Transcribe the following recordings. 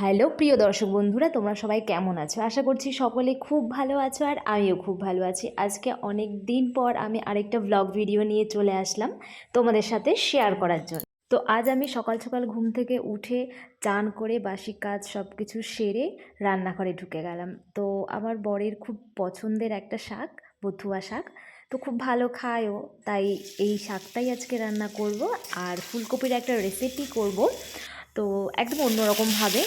Hello প্রিয় দর্শক বন্ধুরা, তোমরা সবাই কেমন আছো? আশা করছি সকলে খুব ভালো আছো আর আমিও খুব ভালো আছি। আজকে অনেক দিন পর আমি আরেকটা ব্লগ ভিডিও নিয়ে চলে আসলাম তোমাদের সাথে শেয়ার করার জন্য। তো আজ আমি সকাল সকাল ঘুম থেকে উঠে চান করে বাসি কাজ সব কিছু সেরে রান্নাঘরে ঢুকে গেলাম। তো আমার বরের খুব পছন্দের একটা শাক, বথুয়া শাক, তো খুব ভালো খায়ও, তাই এই শাকটাই আজকে রান্না করব। আর ফুলকপির একটা রেসিপি করব, তো একদম অন্যরকমভাবে।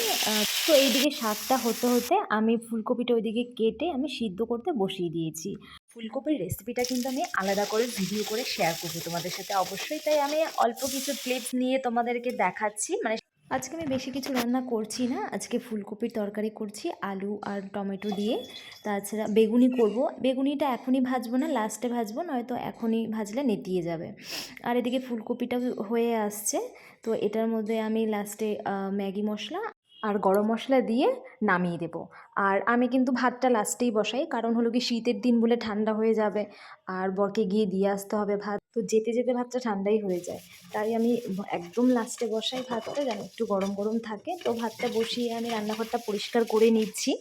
তো এইদিকে শাকটা হতে হতে আমি ফুলকপিটা ওইদিকে কেটে আমি সিদ্ধ করতে বসিয়ে দিয়েছি। ফুলকপির রেসিপিটা কিন্তু আমি আলাদা করে ভিডিও করে শেয়ার করবো তোমাদের সাথে অবশ্যই, তাই আমি অল্প কিছু ক্লিপস নিয়ে তোমাদেরকে দেখাচ্ছি। মানে আজকে আমি বেশি কিছু রান্না করছি না, আজকে ফুলকপির তরকারি করছি আলু আর টমেটো দিয়ে। তাছাড়া বেগুনি করব, বেগুনিটা এখনই ভাজবো না, লাস্টে ভাজবো, নয়তো এখনই ভাজলে নেতিয়ে যাবে। আর এদিকে ফুলকপিটা হয়ে আসছে, তো এটার মধ্যে আমি লাস্টে ম্যাগি মশলা আর গরম মশলা দিয়ে নামিয়ে দেবো। আর আমি কিন্তু ভাতটা লাস্টেই বসাই, কারণ হলো কি শীতের দিন বলে ঠান্ডা হয়ে যাবে, আর বরকে গিয়ে দিয়ে আসতে হবে ভাত, তো যেতে যেতে ভাতটা ঠান্ডাই হয়ে যায়। তাই আমি একদম লাস্টে বসাই ভাতটা, যেন একটু গরম গরম থাকে। তো ভাতটা বসিয়ে আমি রান্নাঘরটা পরিষ্কার করে নিচ্ছি,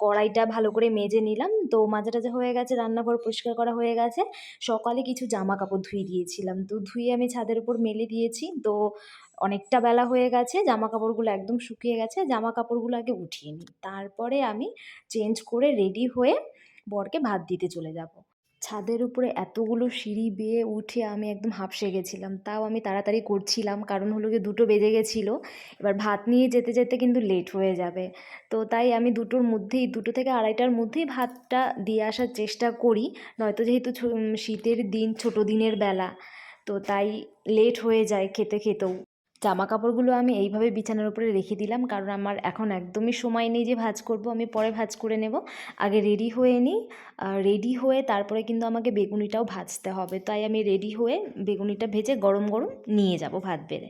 কড়াইটা ভালো করে মেজে নিলাম। তো মাজা টাজা হয়ে গেছে, রান্নাঘর পরিষ্কার করা হয়ে গেছে। সকালে কিছু জামা কাপড় ধুয়ে দিয়েছিলাম, তো ধুয়ে আমি ছাদের উপর মেলে দিয়েছি। তো অনেকটা বেলা হয়ে গেছে, জামা কাপড়গুলো একদম শুকিয়ে গেছে, জামা কাপড়গুলো আগে উঠিয়ে নিই, তারপরে আমি চেঞ্জ করে রেডি হয়ে বরকে ভাত দিতে চলে যাব। ছাদের উপরে এতগুলো সিঁড়ি বেয়ে উঠে আমি একদম হাঁপসে গেছিলাম, তাও আমি তাড়াতাড়ি করছিলাম, কারণ হলো গিয়ে 2টো বেজে গেছিলো। এবার ভাত নিয়ে যেতে যেতে কিন্তু লেট হয়ে যাবে, তো তাই আমি 2টোর মধ্যেই, 2টো থেকে 2:30টার মধ্যেই ভাতটা দিয়ে আসার চেষ্টা করি। নয়তো যেহেতু শীতের দিন, ছোটো দিনের বেলা, তো তাই লেট হয়ে যায় খেতে খেতেও। জামা কাপড়গুলো আমি এইভাবে বিছানার উপরে রেখে দিলাম, কারণ আমার এখন একদমই সময় নেই যে ভাঁজ করব, আমি পরে ভাঁজ করে নেব। আগে রেডি হয়ে নিই, রেডি হয়ে তারপরে কিন্তু আমাকে বেগুনিটাও ভাজতে হবে, তাই আমি রেডি হয়ে বেগুনিটা ভেজে গরম গরম নিয়ে যাব ভাত বেড়ে।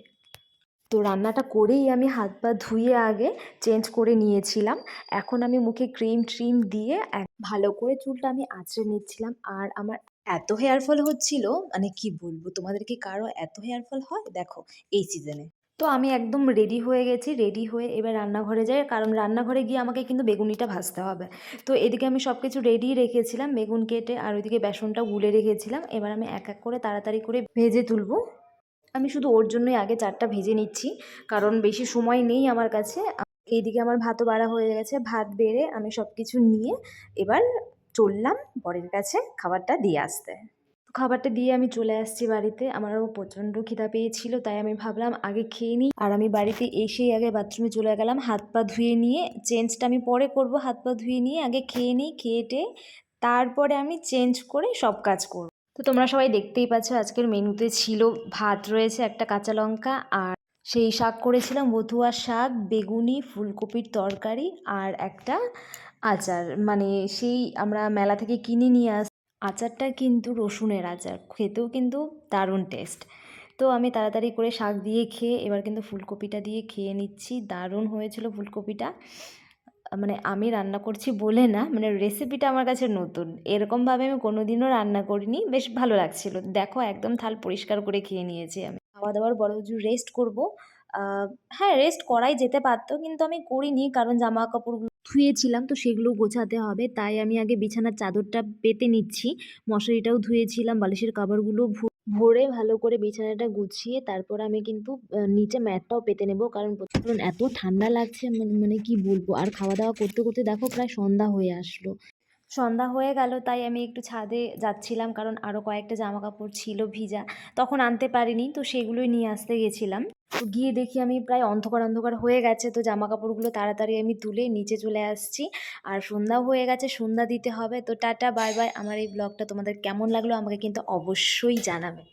তো রান্নাটা করেই আমি হাত পা ধুয়ে আগে চেঞ্জ করে নিয়েছিলাম। এখন আমি মুখে ক্রিম ট্রিম দিয়ে ভালো করে চুলটা আমি আঁচড়ে নিচ্ছিলাম। আর আমার এত হেয়ার ফল হচ্ছিল, মানে কি বলবো তোমাদের, কি কারো এত হেয়ার ফল হয় দেখো এই সিজনে। তো আমি একদম রেডি হয়ে গেছি, রেডি হয়ে এবার রান্নাঘরে যাই, কারণ রান্নাঘরে গিয়ে আমাকে কিন্তু বেগুনিটা ভাজতে হবে। তো এদিকে আমি সব কিছু রেডি রেখেছিলাম, বেগুন কেটে, আর ওইদিকে বেসনটাও গুলে রেখেছিলাম। এবার আমি এক এক করে তাড়াতাড়ি করে ভেজে তুলবো। আমি শুধু ওর জন্যই আগে চারটা ভেজে নিচ্ছি, কারণ বেশি সময় নেই আমার কাছে। এইদিকে আমার ভাতও বাড়া হয়ে গেছে, ভাত বেড়ে আমি সব কিছু নিয়ে এবার চললাম বরের কাছে খাবারটা দিয়ে আসতে। খাবারটা দিয়ে আমি চলে আসছি বাড়িতে, আমারও প্রচণ্ড খিদা পেয়েছিল, তাই আমি ভাবলাম আগে খেয়ে নিই। আর আমি বাড়িতে এসেই আগে বাথরুমে চলে গেলাম, হাত পা ধুয়ে নিয়ে, চেঞ্জটা আমি পরে করব, হাত পা ধুয়ে নিয়ে আগে খেয়ে নিই, খেয়ে তারপরে আমি চেঞ্জ করে সব কাজ করব। তো তোমরা সবাই দেখতেই পাচ্ছ আজকের মেনুতে ছিল ভাত রয়েছে, একটা কাঁচা লঙ্কা, আর সেই শাক করেছিলাম বথুয়া শাক, বেগুনি, ফুলকপির তরকারি, আর একটা আচার, মানে সেই আমরা মেলা থেকে কিনে নিয়ে আচারটা কিন্তু রসুনের আচার, খেতেও কিন্তু দারুণ টেস্ট। তো আমি তাড়াতাড়ি করে শাক দিয়ে খেয়ে এবার কিন্তু ফুলকপিটা দিয়ে খেয়ে নিচ্ছি, দারুণ হয়েছিল ফুলকপিটা। মানে আমি রান্না করছি বলে না, মানে রেসিপিটা আমার কাছে নতুন, এরকমভাবে আমি কোনোদিনও রান্না করিনি, বেশ ভালো লাগছিল। দেখো একদম থাল পরিষ্কার করে খেয়ে নিয়েছি আমি। খাওয়া দাওয়ার বড় রেস্ট করব। হ্যাঁ, রেস্ট করাই যেতে পারতো, কিন্তু আমি করিনি, কারণ জামা কাপড়গুলো ধুয়েছিলাম, তো সেগুলো গোছাতে হবে, তাই আমি আগে বিছানার চাদরটা পেতে নিচ্ছি। মশারিটাও ধুয়েছিলাম, বালিশের কাভারগুলো ভরে ভালো করে বিছানাটা গুছিয়ে তারপর আমি কিন্তু নিচে ম্যাটটাও পেতে নেব, কারণ এত ঠান্ডা লাগছে, মানে কি বলবো। আর খাওয়া দাওয়া করতে করতে দেখো প্রায় সন্ধ্যা হয়ে আসলো, সন্ধ্যা হয়ে গেল, তাই আমি একটু ছাদে যাচ্ছিলাম, কারণ আরও কয়েকটা জামা কাপড় ছিল ভিজা, তখন আনতে পারিনি, তো সেগুলোই নিয়ে আসতে গেছিলাম। তো গিয়ে দেখি আমি প্রায় অন্ধকার অন্ধকার হয়ে গেছে, তো জামা কাপড়গুলো তাড়াতাড়ি আমি তুলে নিচে চলে আসছি। আর সন্ধ্যাও হয়ে গেছে, সন্ধ্যা দিতে হবে। তো টাটা বাই বাই। আমার এই ব্লগটা তোমাদের কেমন লাগলো আমাকে কিন্তু অবশ্যই জানাবে।